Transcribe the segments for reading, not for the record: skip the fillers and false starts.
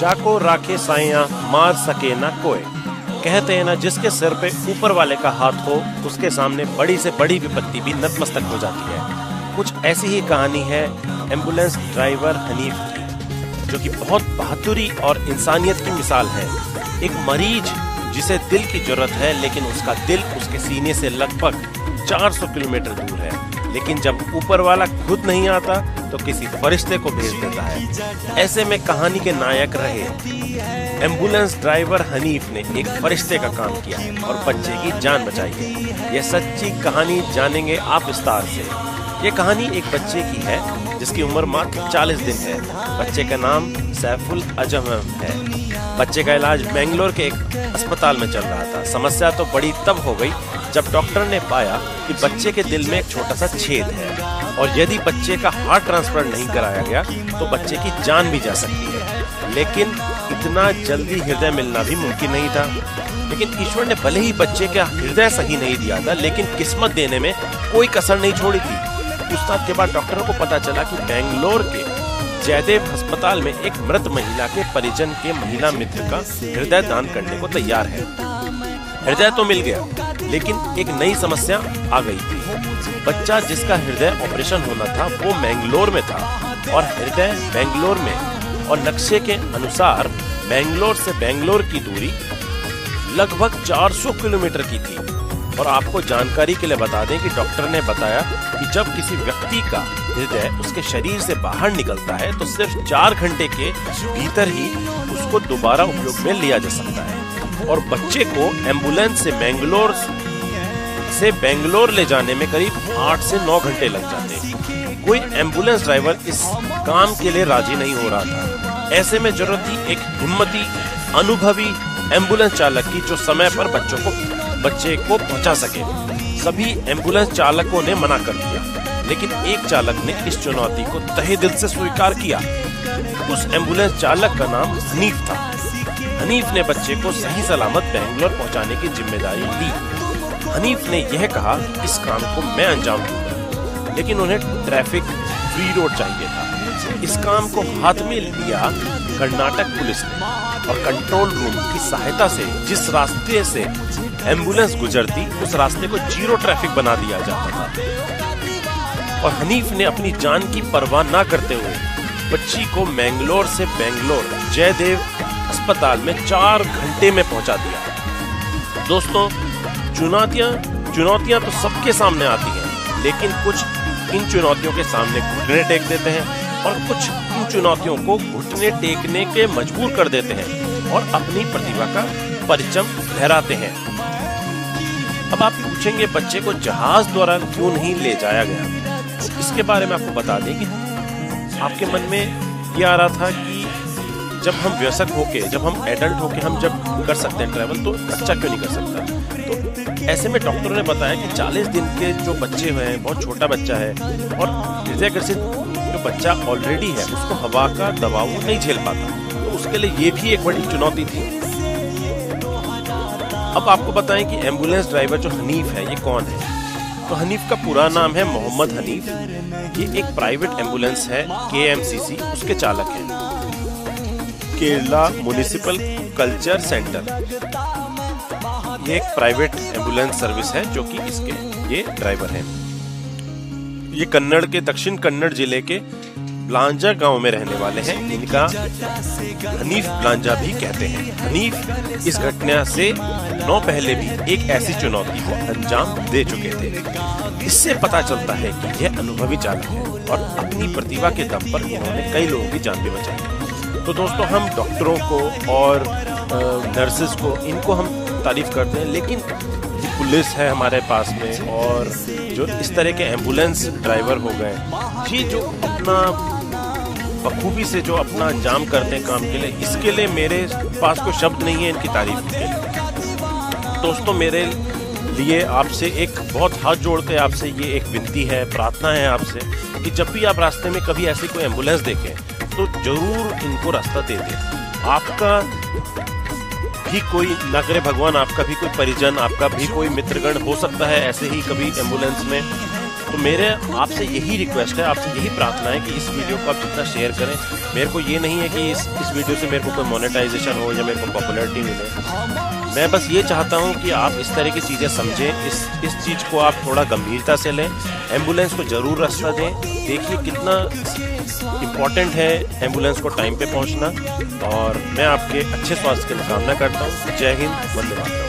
जाको राखे साइया मार सके ना कोई। कहते हैं ना, जिसके सिर पे ऊपर वाले का हाथ हो उसके सामने बड़ी से बड़ी विपत्ति भी नतमस्तक हो जाती है। कुछ ऐसी ही कहानी है एम्बुलेंस ड्राइवर हनीफ की, जो कि बहुत बहादुरी और इंसानियत की मिसाल है। एक मरीज जिसे दिल की जरूरत है, लेकिन उसका दिल उसके सीने से लगभग 400 किलोमीटर दूर है, लेकिन जब ऊपर वाला खुद नहीं आता तो किसी फरिश्ते को भेज देता है। ऐसे में कहानी के नायक रहे एम्बुलेंस ड्राइवर हनीफ ने एक फरिश्ते का काम किया और बच्चे की जान बचाई है। यह सच्ची कहानी जानेंगे आप विस्तार से। ये कहानी एक बच्चे की है जिसकी उम्र मात्र 40 दिन है। बच्चे का नाम सैफुल अजम है। बच्चे का इलाज बेंगलोर के एक अस्पताल में चल रहा था। समस्या तो बड़ी तब हो गई जब डॉक्टर ने पाया कि बच्चे के दिल में एक छोटा सा छेद है और यदि बच्चे का हार्ट ट्रांसप्लांट नहीं कराया गया तो बच्चे की जान भी जा सकती है। लेकिन इतना जल्दी हृदय मिलना भी मुमकिन नहीं था। लेकिन ईश्वर ने भले ही बच्चे का हृदय सही नहीं दिया था, लेकिन किस्मत देने में कोई कसर नहीं छोड़ी थी। पूछताछ के बाद डॉक्टरों को पता चला कि बेंगलोर के जयदेव अस्पताल में एक मृत महिला के परिजन के महिला मित्र का हृदय दान करने को तैयार है। हृदय तो मिल गया, लेकिन एक नई समस्या आ गई थी। बच्चा जिसका हृदय ऑपरेशन होना था वो बेंगलोर में था और हृदय बेंगलोर में, और नक्शे के अनुसार बेंगलोर से बेंगलोर की दूरी लगभग 400 किलोमीटर की थी। और आपको जानकारी के लिए बता दें कि डॉक्टर ने बताया कि जब किसी व्यक्ति का हृदय उसके शरीर से बाहर निकलता है तो सिर्फ 4 घंटे के भीतर ही उसको दोबारा उपयोग में लिया जा सकता है। और बच्चे को एम्बुलेंस से बेंगलोर ले जाने में करीब 8 से 9 घंटे लग जाते। कोई एम्बुलेंस ड्राइवर इस काम के लिए राजी नहीं हो रहा था। ऐसे में जरूरत थी एक हिम्मती, अनुभवी एम्बुलेंस चालक की जो समय पर बच्चे को पहुंचा सके। सभी एम्बुलेंस चालकों ने मना कर दिया, लेकिन एक चालक ने इस चुनौती को तहे दिल से स्वीकार किया। उस एम्बुलेंस चालक का नाम हनीफ था। हनीफ ने बच्चे को सही सलामत बेंगलोर पहुंचाने की जिम्मेदारी ली। हनीफ ने यह कहा, इस काम को मैं अंजाम दूंगा, लेकिन उन्हें ट्रैफिक फ्री रोड चाहिए था। इस काम को हाथ में लिया कर्नाटक पुलिस ने और कंट्रोल रूम की सहायता से जिस रास्ते से एम्बुलेंस गुजरती उस रास्ते को जीरो ट्रैफिक बना दिया जाता था। और हनीफ ने अपनी जान की परवाह न करते हुए बच्ची को मैंगलोर से बेंगलोर जयदेव अस्पताल में 4 घंटे में पहुंचा दिया। दोस्तों, चुनौतियां तो सबके सामने आती हैं, लेकिन कुछ इन चुनौतियों के सामने घुटने टेक देते हैं और कुछ इन चुनौतियों को घुटने टेकने के मजबूर कर देते हैं और अपनी प्रतिभा का परचम लहराते हैं। अब आप पूछेंगे, बच्चे को जहाज द्वारा क्यों नहीं ले जाया गया? तो इसके बारे में आपको बता दें कि आपके मन में ये आ रहा था कि जब हम वयस्क होके, जब हम एडल्ट होके हम जब कर सकते हैं ट्रैवल, तो बच्चा क्यों नहीं कर सकता? तो ऐसे में डॉक्टरों ने बताया कि 40 दिन के जो बच्चे हैं, बहुत छोटा बच्चा है और हृदय ग्रसित जो बच्चा ऑलरेडी है उसको हवा का दबाव नहीं झेल पाता, तो उसके लिए ये भी एक बड़ी चुनौती थी। अब आपको बताएं कि एम्बुलेंस ड्राइवर जो हनीफ है ये कौन है। तो हनीफ का पूरा नाम है मोहम्मद हनीफ। ये एक प्राइवेट एम्बुलेंस है, KMCC, उसके चालक हैं। केरला म्युनिसिपल कल्चर सेंटर, ये एक प्राइवेट एम्बुलेंस सर्विस है जो कि इसके ये ड्राइवर हैं। ये कन्नड़ के दक्षिण कन्नड़ जिले के ब्लांजा गांव में रहने वाले हैं। इनका हनीफ ब्लांजा भी कहते हैं। हनीफ इस घटना से 9 पहले भी एक ऐसी चुनौती को अंजाम दे चुके थे। इससे पता चलता है कि यह अनुभवी चालक है और अपनी प्रतिभा के दम पर इन्होंने कई लोगों की जान भी बचाई। तो दोस्तों, हम डॉक्टरों को और नर्सेस को, इनको हम तारीफ करते हैं, लेकिन पुलिस है हमारे पास में और जो इस तरह के एम्बुलेंस ड्राइवर हो गए, ये जो अपना बखूबी से जो अपना अंजाम करते हैं काम के लिए, इसके लिए मेरे पास कोई शब्द नहीं है इनकी तारीफ के लिए। दोस्तों, मेरे लिए आपसे एक बहुत हाथ जोड़ के आपसे ये एक विनती है, प्रार्थना है आपसे कि जब भी आप रास्ते में कभी ऐसी कोई एम्बुलेंस देखें तो जरूर इनको रास्ता दे दें। आपका भी कोई, ना करे भगवान, आपका भी कोई परिजन, आपका भी कोई मित्रगण हो सकता है ऐसे ही कभी एम्बुलेंस में तो मेरे आपसे यही रिक्वेस्ट है, आपसे यही प्रार्थना है कि इस वीडियो को आप जितना शेयर करें। मेरे को ये नहीं है कि इस वीडियो से मेरे को कोई मोनेटाइजेशन हो या मेरे को पॉपुलैरिटी मिले। मैं बस ये चाहता हूँ कि आप इस तरह की चीज़ें समझें, इस चीज़ को आप थोड़ा गंभीरता से लें। एम्बुलेंस को ज़रूर रास्ता दें। देखिए कितना इम्पॉर्टेंट है एम्बुलेंस को टाइम पे पहुंचना। और मैं आपके अच्छे स्वास्थ्य की कामना करता हूं। जय हिंद, वंदे मातरम।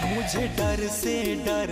मुझे डर से डर